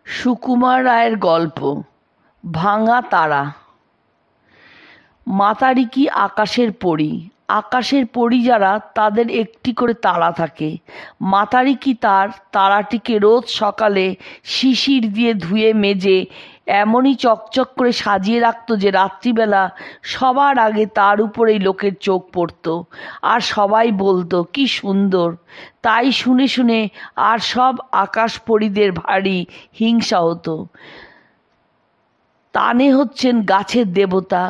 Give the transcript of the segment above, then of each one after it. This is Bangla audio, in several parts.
সুকুমার রায়ের গল্প ভাঙা তারা। মাতারিকি আকাশের পরী। আকাশের পরী যারা, তাদের একটি করে তারা থাকে। মাতারিকি তার তারাটিকে রোজ সকালে শিশির দিয়ে ধুয়ে মেজে এমনই চকচক করে সাজিয়ে রাখত যে রাত্রিবেলা সবার আগে তার উপরেই লোকের চোখ পড়ত, আর সবাই বলতো কি সুন্দর। তাই শুনে শুনে আর সব আকাশ পরীদের ভারী হিংসা হতো। তানে হচ্ছেন গাছের দেবতা।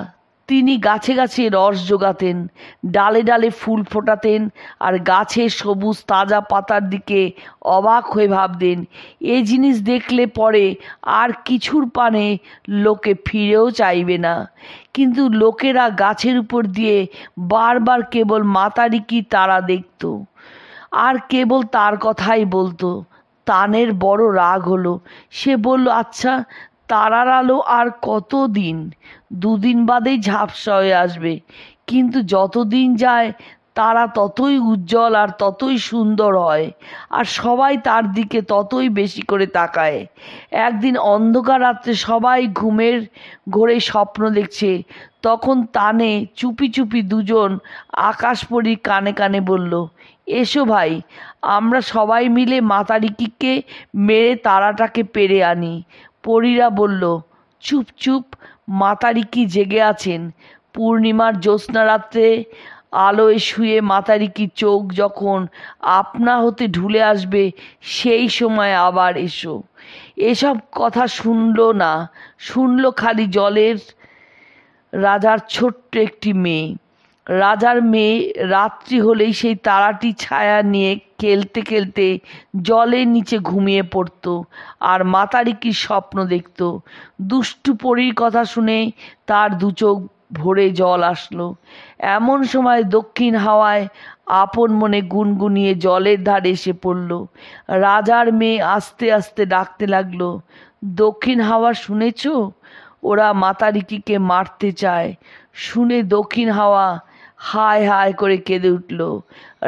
তিনি গাছে গাছে রস জোগাতেন, ডালে ডালে ফুল ফোটাতেন, আর গাছের সবুজ তাজা পাতার দিকে অবাক হয়ে ভাবতেন এ জিনিস দেখলে পরে আর কিছুর পানে লোকে ফিরেও চাইবে না। কিন্তু লোকেরা গাছের উপর দিয়ে বারবার কেবল মাতারিকি তারা দেখত, আর কেবল তার কথাই বলতো। তানের বড় রাগ হলো। সে বলল, আচ্ছা, তারার আলো আর কতদিন? দুদিন বাদেই ঝাপসা হয়ে আসবে। কিন্তু যতদিন যায় তারা ততই উজ্জ্বল আর ততই সুন্দর হয়, আর সবাই তার দিকে ততই বেশি করে তাকায়। একদিন অন্ধকার রাত্রে সবাই ঘুমের ঘোরে স্বপ্ন দেখছে। তখন তানে চুপি চুপি দুজন আকাশপরীর কানে কানে বলল, এসো ভাই, আমরা সবাই মিলে মাতারিকিকে মেরে তারাটাকে পেড়ে আনি। পরীরা বলল, চুপ চুপ, মাতারিকি জেগে আছেন। পূর্ণিমার জ্যোৎস্না রাত্রে আলোয় শুয়ে মাতারিকির চোখ যখন আপনা হতে ঢুলে আসবে, সেই সময় আবার এসো। এসব কথা শুনল না, শুনল খালি জলের রাজার ছোট্ট একটি মেয়ে। রাজার মেয়ে রাত্রি হলেই সেই তারাটি ছায়া নিয়ে খেলতে খেলতে জলের নিচে ঘুমিয়ে পড়ত আর মাতারিকির স্বপ্ন দেখত। দুষ্টু পরীর কথা শুনে তার দু চোখ ভরে জল আসলো। এমন সময় দক্ষিণ হাওয়ায় আপন মনে গুনগুনিয়ে জলের ধারে এসে পড়ল। রাজার মেয়ে আস্তে আস্তে ডাকতে লাগলো, দক্ষিণ হাওয়া, শুনেছ? ওরা মাতারিকিকে মারতে চায়। শুনে দক্ষিণ হাওয়া হায় হায় করে কেঁদে উঠল।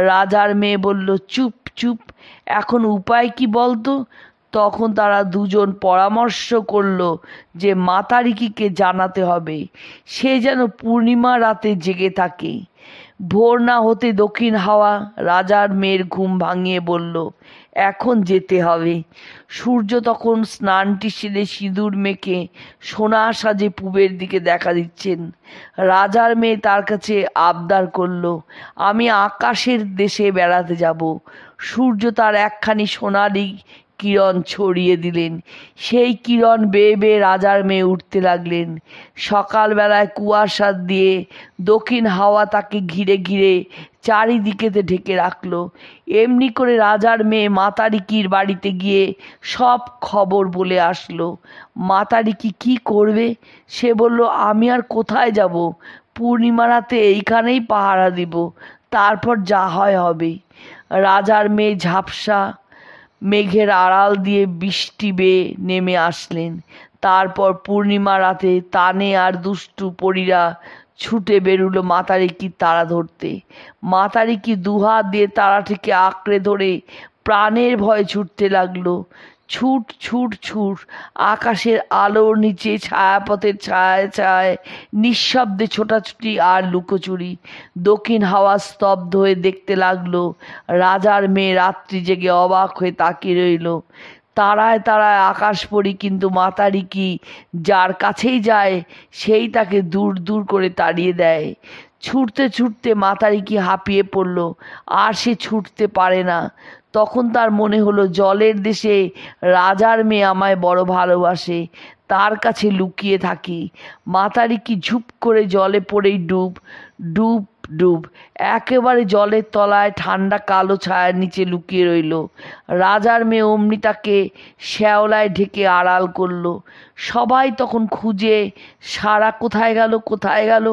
রাজার মেয়ে বলল, চুপ চুপ, এখন উপায় কি বলতো? তখন তারা দুজন পরামর্শ করল যে মাতারিকিকে জানাতে হবে সে যেন পূর্ণিমা রাতে জেগে থাকে। ভোর না হতে দক্ষিণ হাওয়া রাজার মেয়ের ঘুম ভাঙিয়ে বলল, এখন যেতে হবে। সূর্য তখন স্নানটি সেরে সিঁদুর মেখে সোনা সাজে পূবের দিকে দেখা দিচ্ছেন। রাজার মেয়ে তার কাছে আবদার করল, আমি আকাশের দেশে বেড়াতে যাব। সূর্য তার একখানি সোনালি কিরণ ছড়িয়ে দিলেন। সেই কিরণ বেয়ে বেয়ে রাজার মেয়ে উঠতে লাগলেন। সকালবেলায় কুয়াশা দিয়ে দক্ষিণ হাওয়া তাকে ঘিরে ঘিরে চারিদিকেতে ঢেকে রাখলো। এমনি করে রাজার মেয়ে মাতারিকির বাড়িতে গিয়ে সব খবর বলে আসলো। মাতারিকি কি করবে? সে বলল, আমি আর কোথায় যাব? পূর্ণিমা রাতে এইখানেই পাহারা দিব, তারপর যা হয় হবে। রাজার মেয়ে ঝাপসা মেঘের আড়াল দিয়ে বৃষ্টি বেয়ে নেমে আসলেন। তারপর পূর্ণিমা রাতে তানে আর দুষ্টু পরীরা ছুটে বেরুলো মাতারিকির তারা ধরতে। মাতারিকি দুহাত দিয়ে তারাটিকে আঁকড়ে ধরে প্রাণের ভয়ে ছুটতে লাগলো। ছুট ছুট ছুট, আকাশের আলোর নিচে ছায়াপথের ছায় ছায় নিঃশব্দে ছোটাছুটি আর লুকোচুরি। দক্ষিণ হাওয়া স্তব্ধ হয়ে দেখতে লাগলো। রাজার মেয়ে রাত্রি জেগে অবাক হয়ে তাকিয়ে রইল। তারায় তারায় আকাশ পড়ি, কিন্তু মাতারিকি যার কাছেই যায় সেই তাকে দূর দূর করে তাড়িয়ে দেয়। ছুটতে ছুটতে মাতারিকি হাঁপিয়ে পড়ল, আর সে ছুটতে পারে না। তখন তার মনে হলো, জলের দেশে রাজার মেয়ে আমায় বড় ভালোবাসে, তার কাছে লুকিয়ে থাকি। মাতারিকি ঝুপ করে জলে পড়েই ডুব ডুব ডুব একেবারে জলের তলায় ঠান্ডা কালো ছায়ার নিচে লুকিয়ে রইল। রাজার মেয়ে অমনি তাকে শ্যাওলায় ঢেকে আড়াল করলো। সবাই তখন খুঁজে সারা, কোথায় গেল কোথায় গেল?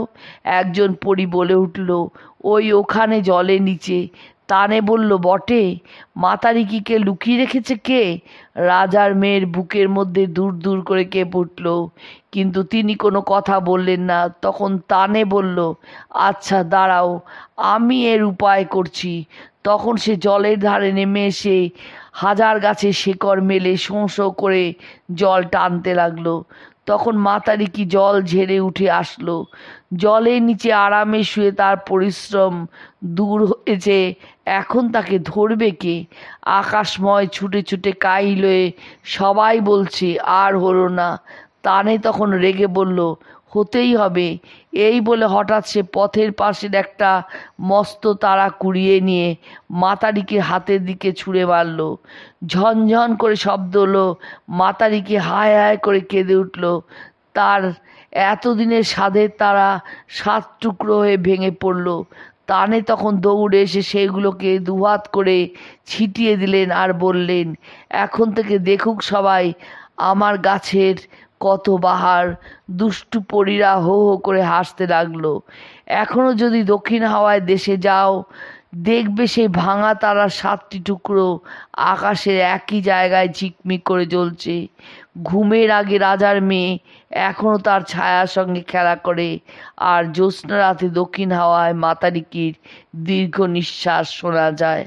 একজন পরী বলে উঠল, ওই ওখানে জলের নিচে। তানে বলল, বটে? মাতারিকিকে লুকিয়ে রেখেছে কে? রাজার মেয়ের বুকের মধ্যে দূর দূর করে কেঁপে উঠল, কিন্তু তিনি কোনো কথা বললেন না। তখন তানে বলল, আচ্ছা দাঁড়াও, আমি এর উপায় করছি। তখন সে জলের ধারে নেমে এসে হাজার গাছের শেকড় মেলে শোঁ শোঁ করে জল টানতে লাগলো। তখন মাতারিকি জল ঝেড়ে উঠে আসলো। জলের নিচে আরামে শুয়ে তার পরিশ্রম দূর হয়েছে, এখন তাকে ধরবে কে? আকাশময় ছুটে ছুটে কাইলয়ে সবাই বলছে আর হলো না। তানে তখন রেগে বলল, হতেই হবে। এই বলে হঠাৎ সে পথের পাশের একটা মস্ত তারা কুড়িয়ে নিয়ে মাতারিকে হাতের দিকে ছুঁড়ে মারল। ঝনঝন করে শব্দ হলো। মাতারিকে হায় হায় করে কেঁদে উঠল। তার এতদিনের স্বাদের তারা 7 টুকরো হয়ে ভেঙে পড়ল। তানে তখন দৌড়ে এসে সেইগুলোকে দুহাত করে ছিটিয়ে দিলেন আর বললেন, এখন থেকে দেখুক সবাই আমার গাছের কত বাহার। দুষ্টু পরীরা হো হো করে হাসতে লাগলো। এখনো যদি দক্ষিণ হাওয়ায় দেশে যাও, দেখবে সেই ভাঙা তারার 7টি টুকরো আকাশের একই জায়গায় ঝিকমিক করে জ্বলছে। ঘুমের আগে রাজার মেয়ে এখনো তার ছায়ার সঙ্গে খেলা করে, আর জ্যোৎস্না রাতে দক্ষিণ হাওয়ায় মাতারিকির দীর্ঘ নিঃশ্বাস শোনা যায়।